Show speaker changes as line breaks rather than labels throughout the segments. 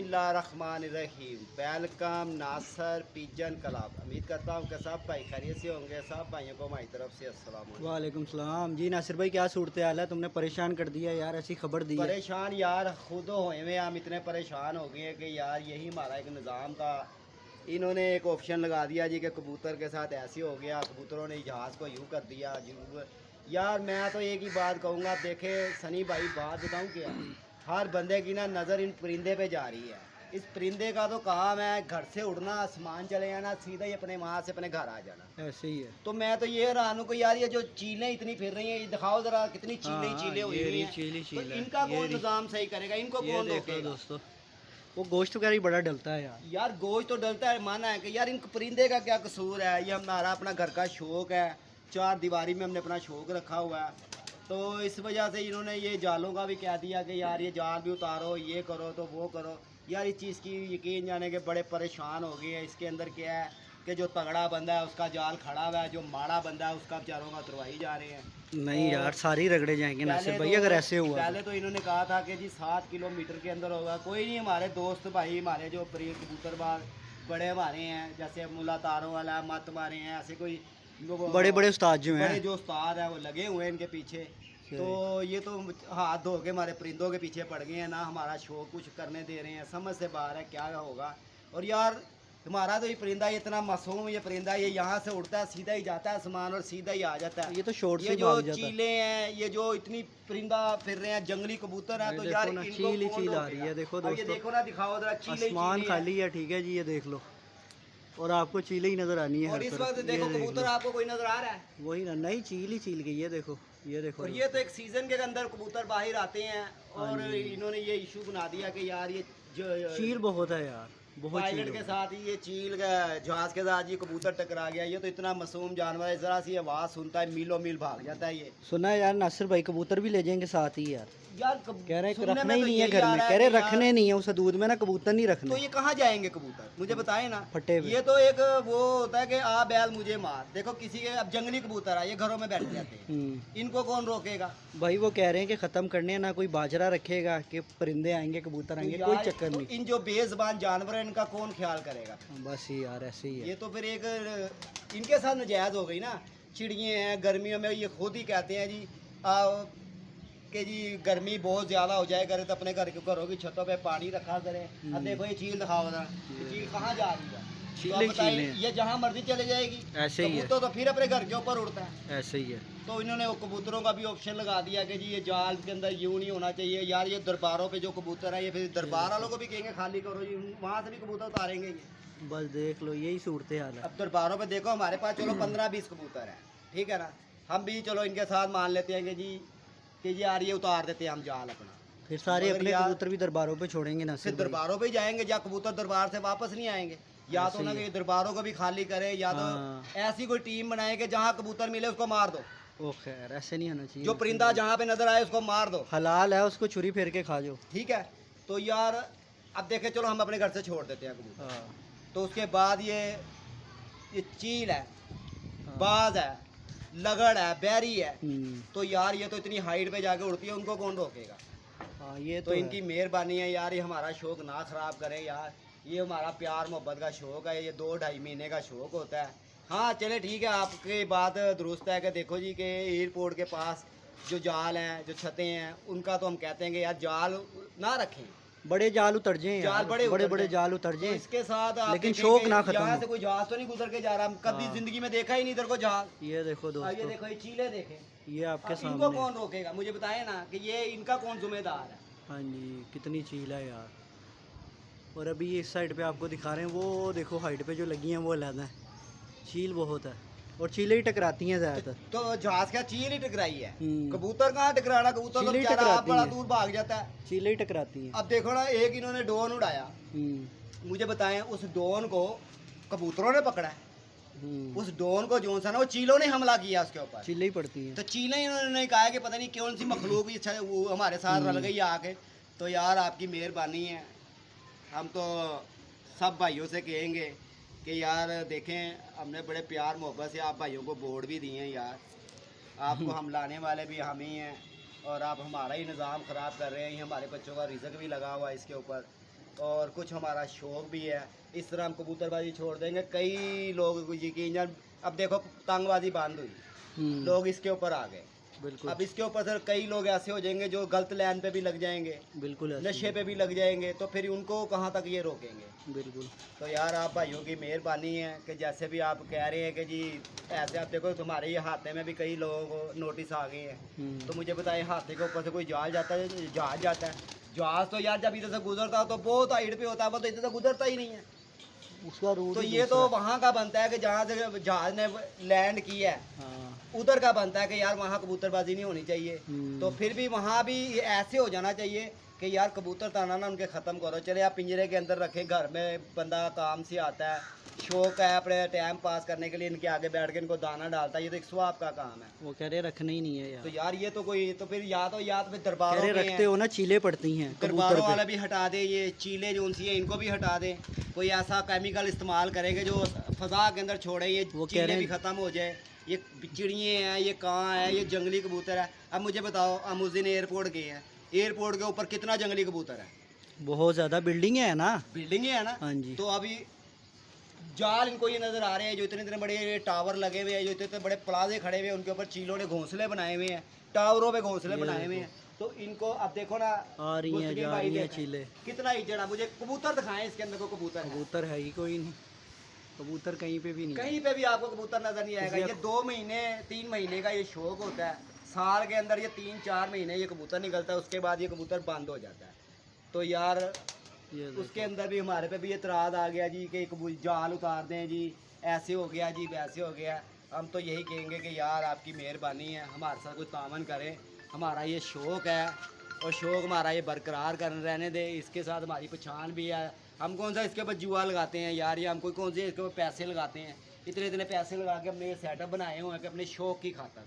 बिस्मिल्लाहिर्रहमानिर्रहीम। वेलकम नासर pigeon club. उम्मीद करता हूँ कि सब भाई खैरियत से होंगे। सब भाइयों को हमारी तरफ से अस्सलाम वालेकुम।
वालेकुम सलाम। जी नासिर भाई, क्या सूरत हाल है? तुमने परेशान कर दिया यार, ऐसी खबर दी है।
परेशान यार खुद हुए हुए, हम इतने परेशान हो गए हैं कि यार यही हमारा एक निज़ाम था। इन्होंने एक ऑप्शन लगा दिया जी कि कबूतर के साथ ऐसे हो गया, कबूतरों ने जहाज़ को यूँ कर दिया यूँ। यार मैं तो एक ही बात कहूँगा, देखे सनी भाई, बात बताऊँ क्या, हर बंदे की ना नज़र इन परिंदे पे जा रही है। इस परिंदे का तो काम है घर से उड़ना, आसमान चले जाना, सीधा ही अपने वहाँ से अपने घर आ जाना।
ऐसे ही है।
तो मैं तो ये हैरान हूँ कि यार ये जो चीलें इतनी फिर रही हैं, ये दिखाओ जरा कितनी
हाँ,
चीलें हुई हुई हैं।
चीली
तो इनका कौन निज़ाम सही करेगा, इनको कौन रोकेगा?
दोस्तों, वो गोश्त वगैरह ही बड़ा डलता है यार।
यार गोश्त तो डलता है, माना है कि यार इन परिंदे का क्या कसूर है। ये हमारा अपना घर का शौक है, चार दीवारी में हमने अपना शौक रखा हुआ है। तो इस वजह से इन्होंने ये जालों का भी कह दिया कि यार ये जाल भी उतारो, ये करो तो वो करो। यार इस चीज़ की यकीन जाने के बड़े परेशान हो गए हैं। इसके अंदर क्या है कि जो तगड़ा बंदा है उसका जाल खड़ा हुआ है, जो माड़ा बंदा है उसका बेचारों का उतरवाई जा रहे हैं।
नहीं यार, सारी रगड़े जाएंगे नासिर भाई अगर ऐसे हुआ।
पहले तो इन्होंने कहा था कि जी 7 किलोमीटर के अंदर होगा। कोई नहीं, हमारे दोस्त भाई, हमारे जो प्रिय कबूतरबाज बड़े हमारे हैं, जैसे मुला तारों वाला, मत मारे हैं, ऐसे कोई
बड़े बड़े उस्ताद जो हैं,
बड़े जो उस्ताद हैं वो लगे हुए हैं इनके पीछे। तो ये तो हाथ धो के हमारे परिंदों के पीछे पड़ गए हैं ना, हमारा शौक कुछ करने दे रहे हैं। समझ से बाहर है क्या होगा। और यार हमारा तो ये परिंदा इतना मासूम, ये परिंदा ये यहाँ से उड़ता है, सीधा ही जाता है आसमान और सीधा ही आ जाता है।
ये तो शॉर्ट से
जो
भाग जाता है।
चीले हैं, ये जो इतनी परिंदा फिर रहे हैं, जंगली कबूतर हैं, तो यार इनको
चील ही
कौन
चील आ रही है।
रोकेगा?
देखो
अब ये
दोस्तों,
देखो ना, दिखाओ जरा, चीले
आसमान खाली है, ठीक है जी, ये देख लो, और आपको चीले ही नजर आनी है।
और इस वक्त देखो कबूतर आपको कोई नजर आ रहा है?
वही ना, नई चील ही चील गई है। देखो ये देखो।
और ये तो एक सीजन के अंदर कबूतर बाहर आते हैं और इन्होंने ये इशू बना दिया कि यार ये जो
चील बहुत है यार, बहुत
पायलट के साथ ही ये चील का जहाज के साथ ये कबूतर टकरा गया। ये तो इतना मासूम जानवर है, जरा सी आवाज़ सुनता है मीलों मील भाग जाता है। ये
सुना है यार, नासिर भाई कबूतर भी ले जाएंगे साथ ही यार। कह रहे हैं रखना ही
तो
नहीं है
यही
घर
आ
में,
रहा
कह रहे
कि यार-
रखने नहीं है उस दूध में ना, कबूतर नहीं
तो
रखने।
ये कहाँ जाएंगे कबूतर, मुझे बताए ना।
फटे हुए।
ये तो एक वो होता है कि आ बैल मुझे मार। देखो किसी के अब जंगली कबूतर है, ये घरों में बैठ जाते हैं, इनको कौन रोकेगा?
भाई वो कह रहे हैं कि खत्म करने, ना कोई बाजरा रखेगा कि परिंदे आएंगे कबूतर आएंगे,
तो
कोई
यार,
चक्कर नहीं।
इन जो बेज़बान जानवर है इनका कौन ख्याल करेगा?
बस ही यार, ऐसे ही है।
ये तो फिर एक इनके साथ नाजायज हो गई ना। चिड़िए हैं गर्मियों में, ये खुद ही कहते हैं जी कि जी गर्मी बहुत ज़्यादा हो जाए करे तो अपने घर के घरों की छतों पे पानी रखा करें। अब देखो ये चील दिखाओ ना, चील कहाँ जा रही है? तो आप बताइए, ये जहाँ मर्जी चले जाएगी।
ऐसे ही है।
तो फिर अपने घर के ऊपर उड़ता है।
ऐसे ही है।
तो इन्होंने वो कबूतरों का भी ऑप्शन लगा दिया कि जी ये जाल के अंदर यूँ नहीं होना चाहिए। यार ये दरबारों पे जो कबूतर है, ये फिर दरबार वालों को भी कहेंगे खाली करो जी, वहाँ से भी कबूतर उतारेंगे ये।
बस देख लो, यही सूरत हाल है।
अब दरबारों पे देखो, हमारे पास चलो 15-20 कबूतर है, ठीक है ना, हम भी चलो इनके साथ मान लेते हैं कि जी यार ये उतार देते हैं हम जाल अपना।
फिर सारे अपने कबूतर भी दरबारों पे छोड़ेंगे ना,
फिर दरबारों पे ही जाएंगे, या कबूतर दरबार से वापस नहीं आएंगे। या तो ना कि दरबारों को भी खाली करे, या तो ऐसी कोई टीम बनाए कि जहाँ कबूतर मिले उसको मार दो।
ओ खैर, ऐसे नहीं होना चाहिए।
जो परिंदा जहाँ पे नजर आए उसको मार दो,
हलाल है, उसको छुरी फेर के खा जाओ,
ठीक है। तो यार अब देखे, चलो हम अपने घर से छोड़ देते हैं कबूतर। तो उसके बाद ये चील है, बाज है, लगड़ है, बैरी है, तो यार ये तो इतनी हाइट पे जाके उड़ती है, उनको कौन रोकेगा? ये तो इनकी मेहरबानी है यार, ये हमारा शौक ना खराब करें यार। ये हमारा प्यार मोहब्बत का शौक है, ये 2-2.5 महीने का शौक होता है। हाँ चले ठीक है, आपकी बात दुरुस्त है कि देखो जी कि एयरपोर्ट के पास जो जाल हैं, जो छतें हैं, उनका तो हम कहते हैं कि यार जाल ना रखें,
बड़े जाल उतर जाएं,
जाल
बड़े जाल उतर जाएं।
तो इसके साथ
लेकिन शौक ना खत्म
यहाँ से कोई जहाज तो नहीं गुजर के जा रहा, हम कभी जिंदगी में देखा ही नहीं इधर को जहाज।
ये देखो दोस्तों,
ये देखो ये चीले देखें,
ये आपके सामने।
इनको कौन रोकेगा? मुझे बताए ना कि ये इनका कौन जिम्मेदार है?
हाँ जी, कितनी चील है यार। और अभी इस साइड पे आपको दिखा रहे हैं, वो देखो हाइट पे जो लगी हैं वो अलग है। चील बहुत है, और चीलें ही टकराती हैं ज़्यादातर।
तो जहाज क्या चील ही टकराई है? कबूतर कहाँ टकराना? कबूतर तो बेचारा आप बड़ा दूर भाग जाता है,
चीलें ही टकराती हैं।
अब देखो ना, एक इन्होंने ड्रोन उड़ाया, मुझे बताएं उस ड्रोन को कबूतरों ने पकड़ा है? उस ड्रोन को जो सा ना वो चीलों ने हमला किया उसके ऊपर,
चीलें ही पड़ती हैं।
तो चीलें इन्होंने कहा है कि पता नहीं कौन सी मखलूक वो हमारे साथ रल गई आके। तो यार आपकी मेहरबानी है, हम तो सब भाइयों से कहेंगे कि यार देखें, हमने बड़े प्यार मोहब्बत से आप भाइयों को बोर्ड भी दिए हैं यार, आपको हम लाने वाले भी हम ही हैं, और आप हमारा ही निज़ाम ख़राब कर रहे हैं। ये हमारे बच्चों का रिज़्क भी लगा हुआ है इसके ऊपर। और कुछ हमारा शौक भी है। इस तरह हम कबूतरबाजी छोड़ देंगे। कई लोग यकीन, अब देखो पतंगबाजी बंद हुई, लोग इसके ऊपर आ गए।
बिल्कुल।
अब इसके ऊपर सर कई लोग ऐसे हो जाएंगे जो गलत लाइन पे भी लग जाएंगे,
बिल्कुल,
नशे पे भी लग जाएंगे, तो फिर उनको कहाँ तक ये रोकेंगे।
बिल्कुल।
तो यार आप भाइयों की मेहरबानी है कि जैसे भी आप कह रहे हैं कि जी ऐसे, आप देखो तुम्हारे ये हाथे में भी कई लोगों को नोटिस आ गए हैं, तो मुझे बताएं हाथे के ऊपर से कोई जहाज जाता है? जहाज जाता है, जहाज तो यार जब इधर से गुजरता हो तो बहुत हाइट पे होता है, वो तो इधर से गुजरता ही नहीं है।
उसका रूट
तो ये तो वहाँ का बनता है कि जहाँ से जहाज ने लैंड किया है, उधर का बनता है कि यार वहाँ कबूतरबाजी नहीं होनी चाहिए। तो फिर भी वहाँ भी ऐसे हो जाना चाहिए कि यार कबूतर ताना ना उनके ख़त्म करो। चले आप पिंजरे के अंदर रखें, घर में बंदा काम से आता है, शौक है अपने टाइम पास करने के लिए, इनके आगे बैठ के इनको दाना डालता है, ये तो एक स्वाब का काम है।
वो कह रहे रखना ही नहीं है यार।
तो यार ये तो कोई, तो फिर या तो फिर दरबारों में
रखते हो ना, चीले पड़ती हैं
दरबारों वाले भी हटा दे, ये चीले जो उनसी है इनको भी हटा दे। कोई ऐसा केमिकल इस्तेमाल करेंगे जो फजा के अंदर छोड़े, ये चीले भी ख़त्म हो जाए। ये चिड़िए हैं, ये कां है, ये जंगली कबूतर है। अब मुझे बताओ, हम उस दिन एयरपोर्ट गए हैं, एयरपोर्ट के ऊपर कितना जंगली कबूतर है?
बहुत ज़्यादा बिल्डिंगें है ना,
बिल्डिंगें है ना।
हाँ जी।
तो अभी जाल इनको ये नज़र आ रहे हैं, जो इतने इतने बड़े टावर लगे हुए हैं, जो इतने इतने बड़े प्लाजे खड़े हुए हैं, उनके ऊपर चीलों ने घोंसले बनाए हुए हैं, टावरों पे घोंसले बनाए हुए हैं। तो इनको अब देखो ना,
आ रही हैं, जा रही हैं चीले।
कितना ही जड़ा, मुझे कबूतर दिखाएं इसके अंदर। कोई कबूतर
है ही कोई नहीं, कबूतर कहीं पे भी नहीं,
कहीं पे भी आपको कबूतर नजर नहीं आएगा। ये 2 महीने 3 महीने का ये शौक होता है, साल के अंदर ये 3-4 महीने ये कबूतर निकलता है, उसके बाद ये कबूतर बंद हो जाता है। तो यार उसके अंदर भी हमारे पे भी एतराज़ आ गया जी कि जाल उतार दें जी, ऐसे हो गया जी, वैसे हो गया। हम तो यही कहेंगे कि यार आपकी मेहरबानी है, हमारे साथ कोई तामन करें, हमारा ये शौक़ है और शौक़ हमारा ये बरकरार कर रहने दे। इसके साथ हमारी पहचान भी है। हम कौन सा इसके ऊपर जुआ लगाते हैं यार, या हम कोई कौन से इसके ऊपर पैसे लगाते हैं? इतने इतने पैसे लगा के हमने ये सेटअप बनाए हुए हैं कि अपने शौक़ की खातर।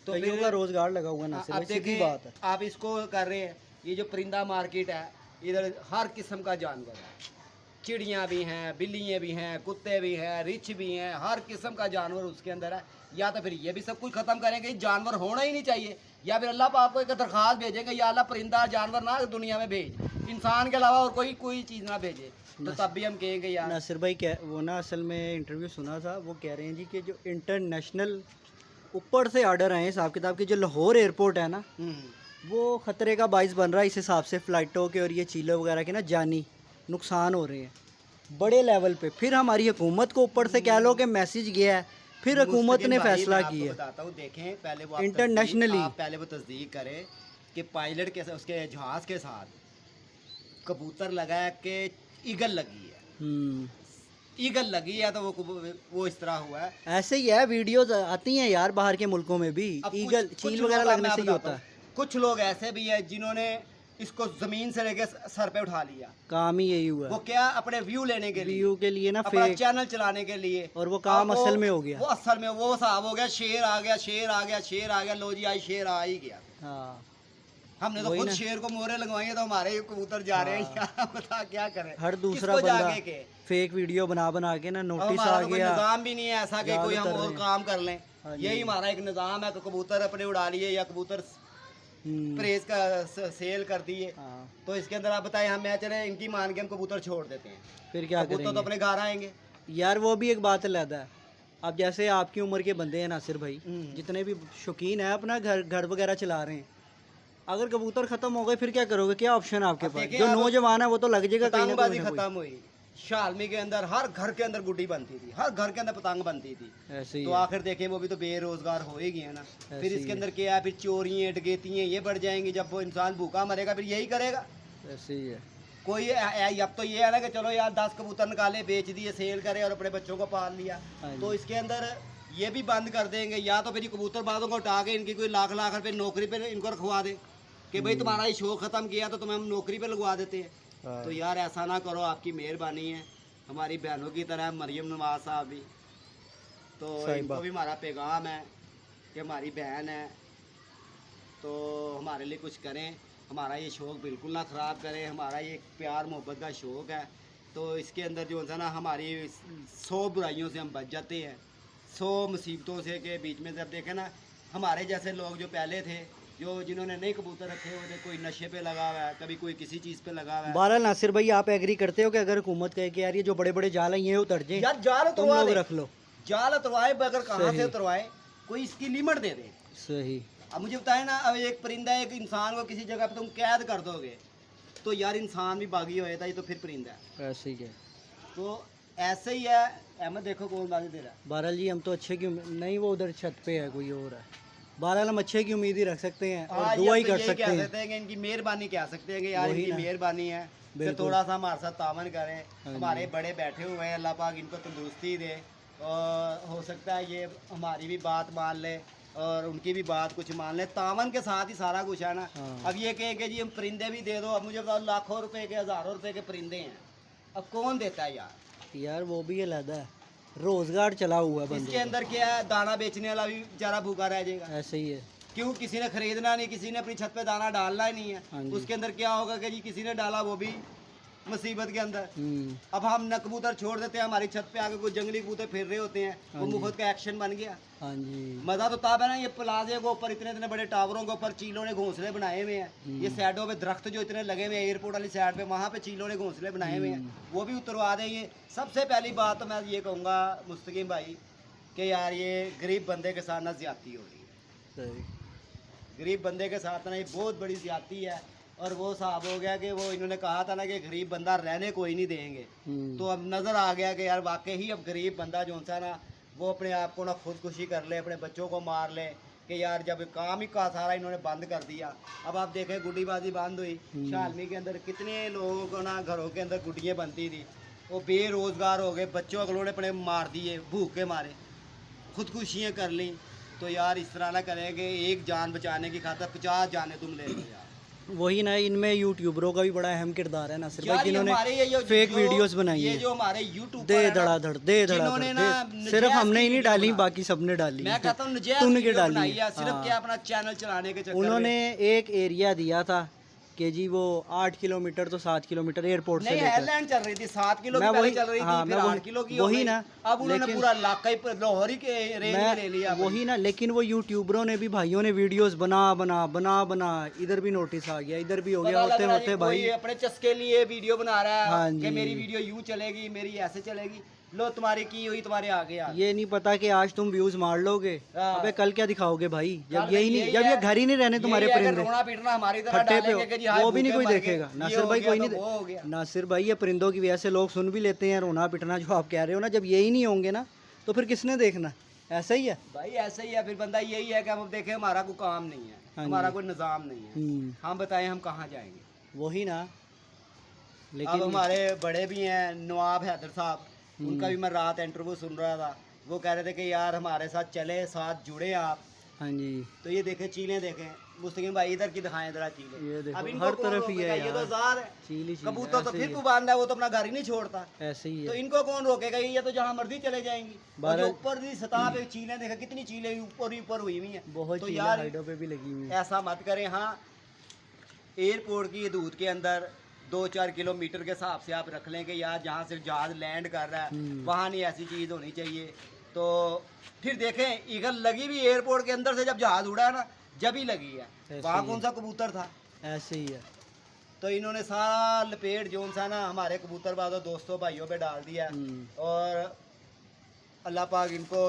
तो फिर का रोज़गार लगा हुआ ना,
आप देखिए बात है, आप इसको कर रहे हैं। ये जो परिंदा मार्केट है, इधर हर किस्म का जानवर है, चिड़ियाँ भी हैं, बिल्लियाँ भी हैं, कुत्ते भी हैं, रिछ भी हैं, हर किस्म का जानवर उसके अंदर है। या तो फिर ये भी सब कुछ ख़त्म करेंगे, जानवर होना ही नहीं चाहिए, या फिर अल्लाह पाक को एक दरख्वास्त भेजेंगे, या अल्लाह परिंदा जानवर ना दुनिया में भेज, इंसान के अलावा और कोई चीज़ ना भेजे। तो तब भी हम कहेंगे यार।
नासिर भाई वो ना असल में इंटरव्यू सुना था, वो कह रहे हैं जी कि जो इंटरनेशनल ऊपर से ऑर्डर आए हिसाब किताब के, जो लाहौर एयरपोर्ट है ना, वो ख़तरे का बाइस बन रहा है। इस हिसाब से फ़्लाइटों के और ये चीले वगैरह के ना जानी नुकसान हो रहे हैं बड़े लेवल पे। फिर हमारी हुकूमत को ऊपर से कह लो कि मैसेज गया है, फिर हुकूमत ने फैसला किया।
बताता हूँ, देखें पहले वो
इंटरनेशनली
पहले वो तस्दीक करें कि पायलट के उसके जहाज़ के साथ कबूतर लगा के ईगल लगी है, ईगल लगी है, तो वो इस तरह हुआ है।
ऐसे ही है, वीडियोस आती हैं यार बाहर के मुल्कों में भी, ईगल चील वगैरह लगने से ही होता है।
कुछ लोग ऐसे भी हैं जिन्होंने इसको जमीन से लेके सर पे उठा लिया,
काम ही यही हुआ।
वो क्या, अपने व्यू लेने के लिए,
व्यू के लिए ना,
अपना चैनल चलाने के लिए,
और वो काम असल में हो गया।
वो असल में वो साहब हो गया, शेर आ गया, शेर आ गया, शेर आ गया, लो जी आज शेर आ ही गया।
हाँ,
हमने तो खुद शेर को मोहरे लगवाई, तो हमारे कबूतर जा रहे हैं। यार बता क्या करें,
हर दूसरा बंदा फेक वीडियो बना के ना नोटिस आ गया।
निज़ाम भी नहीं है ऐसा कि कोई हम और काम कर लें। यही हमारा एक निज़ाम है कि कबूतर अपने उड़ा लिए या कबूतर प्रेस का सेल कर दिए। तो इसके अंदर आप बताएं, हम मैच रहे इनकी मान के हम कबूतर छोड़ देते हैं,
फिर क्या
कबूतर तो अपने घर आएंगे
यार। वो भी एक बात अलग है। अब जैसे आपकी उम्र के बंदे हैं नासिर भाई, जितने भी शौकीन है, अपना घर वगैरह चला रहे हैं, अगर कबूतर खत्म हो गए फिर क्या करोगे? क्या ऑप्शन है आपके पास? जो नौजवान है वो तो लग जाएगा कहीं ना कहीं।
खत्म हुई शालमी के अंदर, हर घर के अंदर गुड्डी बनती थी, हर घर के अंदर पतंग बनती थी।
ऐसे ही
तो आखिर देखें वो भी तो बेरोजगार हो ही गए ना। फिर इसके अंदर क्या है, फिर चोरियाँ डकैतियाँ ये बढ़ जाएंगी। जब वो इंसान भूखा मरेगा फिर यही करेगा।
ऐसे ही है।
कोई अब तो ये है ना कि चलो यार 10 कबूतर निकाले, बेच दिए, सेल करे और अपने बच्चों को पाल लिया। तो इसके अंदर ये भी बंद कर देंगे, या तो फिर कबूतरबाजों को उठा के इनकी कोई लाख लाख रुपये नौकरी पे इनको रखवा दे कि भाई तुम्हारा ये शौक ख़त्म किया तो तुम्हें हम नौकरी पे लगवा देते हैं। तो यार ऐसा ना करो, आपकी मेहरबानी है। हमारी बहनों की तरह मरियम नवाज साहब भी, तो इनको भी हमारा पैगाम है कि हमारी बहन है, तो हमारे लिए कुछ करें, हमारा ये शौक़ बिल्कुल ना ख़राब करें। हमारा ये प्यार मोहब्बत का शौक़ है, तो इसके अंदर जो है ना हमारी 100 बुराइयों से हम बच जाते हैं, 100 मुसीबतों से के बीच में। जब देखें ना, हमारे जैसे लोग जो पहले थे जो जिन्होंने नए कबूतर रखे हुए थे, कोई नशे पे लगा हुआ है, कभी कोई किसी चीज़ पे लगा हुआ है।
बहरहाल नासिर भाई, आप एग्री करते हो कि अगर हुकूमत कहे कि यार ये जो बड़े बड़े जाल हैं ये उतर जाए,
यार जाल
तुम
उतरवा
लोग
दे,
रख लो।
जाल उतरवाए, अगर कहाँ
सही।
से उतरवाए, कोई इसकी लिमिट दे दे।
सही।
अब मुझे बताए ना, अब एक परिंदा एक इंसान को किसी जगह पे तुम कैद कर दोगे तो यार इंसान भी बागी होएगा, ये तो फिर परिंदा है।
ऐसे ही है।
तो ऐसे ही है। अहमद देखो कौन बाजी दे रहा है।
बहरहाल जी हम तो अच्छे की नहीं, वो उधर छत पे है, कोई और है। बहरहाल हम अच्छे की उम्मीद ही रख सकते हैं और दुआ ही कर सकते हैं।
कहते हैं कि इनकी मेहरबानी कह सकते हैं कि यार
वही
इनकी
ना।
मेहरबानी है कि
बिल्कुल।
थोड़ा सा हमारे साथ तावन करें।
हाँ जी।
हमारे बड़े बैठे हुए हैं, अल्लाह पाक इनको तंदुरुस्ती दे और हो सकता है ये हमारी भी बात मान ले और उनकी भी बात कुछ मान ले। तावन के साथ ही सारा कुछ है ना।
हाँ।
अब ये कहे कि जी हम परिंदे भी दे दो, अब मुझे बताओ लाखों रुपए के हज़ारों रुपए के परिंदे हैं, अब कौन देता है यार।
यार वो भी अलग है, रोजगार चला हुआ है
इसके
बंदे
अंदर क्या है, दाना बेचने वाला भी बेचारा भूखा रह जाएगा।
का। ऐसे ही है।
क्यों, किसी ने खरीदना नहीं, किसी ने अपनी छत पे दाना डालना ही नहीं
हाँ
है।
जी।
उसके अंदर क्या होगा कि जी किसी ने डाला वो भी मुसीबत के अंदर।
हम्म।
अब हम न कबूतर छोड़ देते हैं, हमारी छत पे आके कोई जंगली कबूतर फिर रहे होते हैं,
हाँ
वो
जी।
मुफ्त का एक्शन बन गया।
हाँ जी।
मजा तो तब है ना, ये प्लाजे के ऊपर इतने इतने बड़े टावरों के ऊपर चीलों ने घोंसले बनाए हुए हैं। ये साइडों पे दरख्त जो इतने लगे हुए हैं एयरपोर्ट वाली साइड पे, वहाँ पे चीलों ने घोंसले बनाए हुए हैं, वो भी उतरवा दें। ये सबसे पहली बात तो मैं ये कहूँगा मुस्तकीम भाई कि यार ये गरीब बंदे के साथ ना ज्यादती हो रही है।
सही।
गरीब बंदे के साथ ना ये बहुत बड़ी ज्यादती है। और वो साहब हो गया कि वो इन्होंने कहा था ना कि गरीब बंदा रहने को ही नहीं देंगे, तो अब नज़र आ गया कि यार वाकई ही अब गरीब बंदा जो सा ना वो अपने आप को ना खुदकुशी कर ले, अपने बच्चों को मार ले कि यार जब काम ही का सारा इन्होंने बंद कर दिया। अब आप देखें गुड्डीबाजी बंद हुई, शालमी के अंदर कितने लोगों को ना घरों के अंदर गुड्डियाँ बनती थी, वो बेरोज़गार हो गए, बच्चों अगलों ने अपने मार दिए, भूख के मारे खुदकुशियाँ कर ली। तो यार इस तरह ना करें कि एक जान बचाने की खातिर 50 जानें तुम ले लो यार।
वही ना, इनमें यूट्यूबरों का भी बड़ा अहम किरदार है ना, सिर्फ
यार ये
जिन्होंने
हमारे ये
फेक वीडियोस बनाई
ये
हैं।
जो हमारे यूट्यूब
दे धड़ाधड़, दे
जिन्होंने ना
धड़ाधड़, सिर्फ हमने ही नहीं डाली, बाकी सबने डाली।
मैं कहता हूँ नजायज
तूने के
वीडियो
डाली
बनाई है,
है।
सिर्फ
हाँ।
क्या अपना चैनल चलाने के चक्कर
उन्होंने
में।
एक एरिया दिया था कि जी वो 8 किलोमीटर तो 7 किलोमीटर एयरपोर्ट से
नहीं,
लेकर।
हेडलाइन चल रही थी 7 किलो की
मैं
पहले
वही-
चल रही
हाँ,
थी,
मैं
फिर
वही-
8 किलो की
वही
हो गई।
ना,
अब उन्होंने
लेकिन-
पूरा इलाका ही लाहौर ही के रेंज में ले लिया।
वही ना, लेकिन वो यूट्यूबरों ने भी, भाइयों ने वीडियोस बना बना बना बना, इधर भी नोटिस आ गया, इधर भी हो गया,
पता
होते
लग रहा है
होते
जी
भाई
कोई अपने चस्के लिए वीडियो बना रहा
हाँ
है कि
जी।
मेरी वीडियो यूं चलेगी, मेरी ऐसे चलेगी। लो तुम्हारी की हुई तुम्हारे आगे आ गई।
ये नहीं पता कि आज तुम व्यूज मार लोगे,
हाँ।
अबे कल क्या दिखाओगे भाई, जब
कल
यही
यही
नहीं, जब
है।
ये घर ही नहीं रहने तुम्हारे
यही है कि
परिंदे
रोना पीटना हमारी तरह
फट्टे पे
डालेंगे कि जी हाय
वो भी नहीं
भूखे
कोई
मर गए,
देखेगा।
ये
नासिर
हो
भाई
गया
कोई
तो
नहीं
वो हो गया।
नासिर भाई, ये परिंदों की वजह से लोग सुन भी लेते हैं रोना पिटना जो आप कह रहे हो ना, जब यही नहीं होंगे ना तो फिर किसने देखना। ऐसा ही है
भाई ऐसे ही है, फिर बंदा यही है कि हम अब देखें हमारा कोई काम नहीं है,
हाँ
हमारा
जी।
कोई निज़ाम नहीं है, हम बताएं हम कहाँ जाएंगे।
वही ना।
अब
लेकिन
हमारे बड़े भी हैं नवाब हैदर साहब, उनका भी मैं रात इंटरव्यू सुन रहा था, वो कह रहे थे कि यार हमारे साथ चले, साथ जुड़े आप।
हाँ जी,
तो ये देखें चीलें देखें, मुस्तकीम भाई इधर की दिखाएं जरा
ये
चीलें।
देखो,
अब इनको
हर
कौन
तरफ ही
रोकेगा?
है
ये तो
यार।
ज़ार है,
चील ही चील है,
कबूतर तो
ऐसे
फिर
ही
भी बांधा है, वो तो अपना घर ही नहीं छोड़ता।
है, ऐसे ही
तो
है।
इनको कौन रोकेगा? ये तो जहाँ मर्जी चले जाएंगी। और
बारह-
जो ऊपर की सतह पे चीलें देखा, कितनी चीलें ऊपर ही ऊपर हुई हुई हैं।
बहुत
तो
चीज़ें
यार
हाइडों पे भी लगी हुई हैं।
ऐसा मत करें। हाँ, एयरपोर्ट की हदूद के अंदर 2-4 किलोमीटर के हिसाब से आप रख लें कि यार जहाँ से जहाज लैंड कर रहा है वहाँ नहीं ऐसी चीज़ होनी चाहिए। तो फिर देखें ईगल लगी भी एयरपोर्ट के अंदर से, जब जहाज उड़ा है ना जब ही लगी है,
ऐसे
वहाँ
ही
कौन सा कबूतर था।
ऐसे ही है।
तो इन्होंने सारा लपेट जो सा ना हमारे कबूतरबाजों दोस्तों भाइयों पे डाल दिया। और अल्लाह पाक इनको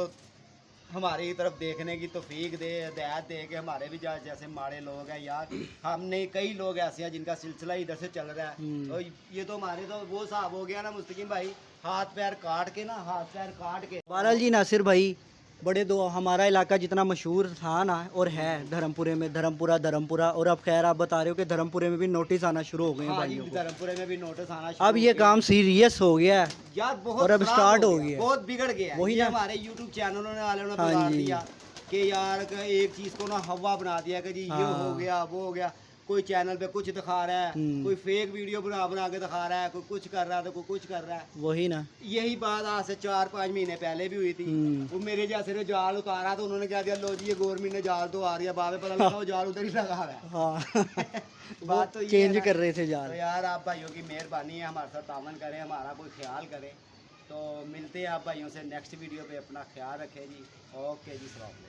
हमारी तरफ देखने की तौफीक दे, हिदायत दे कि हमारे भी जैसे माड़े लोग हैं यार, हमने कई लोग ऐसे हैं जिनका सिलसिला इधर से चल रहा है। और ये तो हमारे तो वो साहब हो गया ना मुस्तकीम भाई, हाथ पैर काट के ना, हाथ पैर काट के।
बहरहाल जी, नासिर भाई बड़े दो, हमारा इलाका जितना मशहूर था ना और है धर्मपुरे में, धर्मपुरा, और अब खैर आप बता रहे हो कि धर्मपुरे में भी नोटिस आना शुरू हो गए हैं
हाँ जी,
भाइयों को।
धर्मपुरे में भी नोटिस आना शुरू
अब ये
हो गया।
काम सीरियस हो गया है
यार बहुत
और अब
खराब
स्टार्ट हो गया,
बहुत बिगड़ गया है।
वही
ये
ना।
हमारे YouTube चैनलों ने वालों ने
हाँ
बिगाड़
जी।
दिया कि यार एक चीज को ना हवा बना दिया कि जी ये
हाँ।
हो गया वो हो गया। कोई चैनल पे कुछ दिखा रहा है, कोई फेक वीडियो बना बना के दिखा रहा है, कोई कुछ कर रहा है तो कोई कुछ कर रहा है।
वही ना।
यही बात आज से 4-5 महीने पहले भी हुई थी। वो मेरे जैसे ने जाल उतारा तो उन्होंने क्या दिया, लो जी ये गवर्नमेंट ने जाल तो आ रही है, बाबे पता लगा वो जाल उधर ही लगा हुआ है।
हाँ
बात तो ये
चेंज
है ना।
कर रहे थे जाल।
तो यार आप भाइयों की मेहरबानी है, हमारे साथ तावन करें, हमारा कोई ख्याल करें। तो मिलते हैं आप भाइयों से नेक्स्ट वीडियो पे, अपना ख्याल रखें जी। ओके जी, सलाम।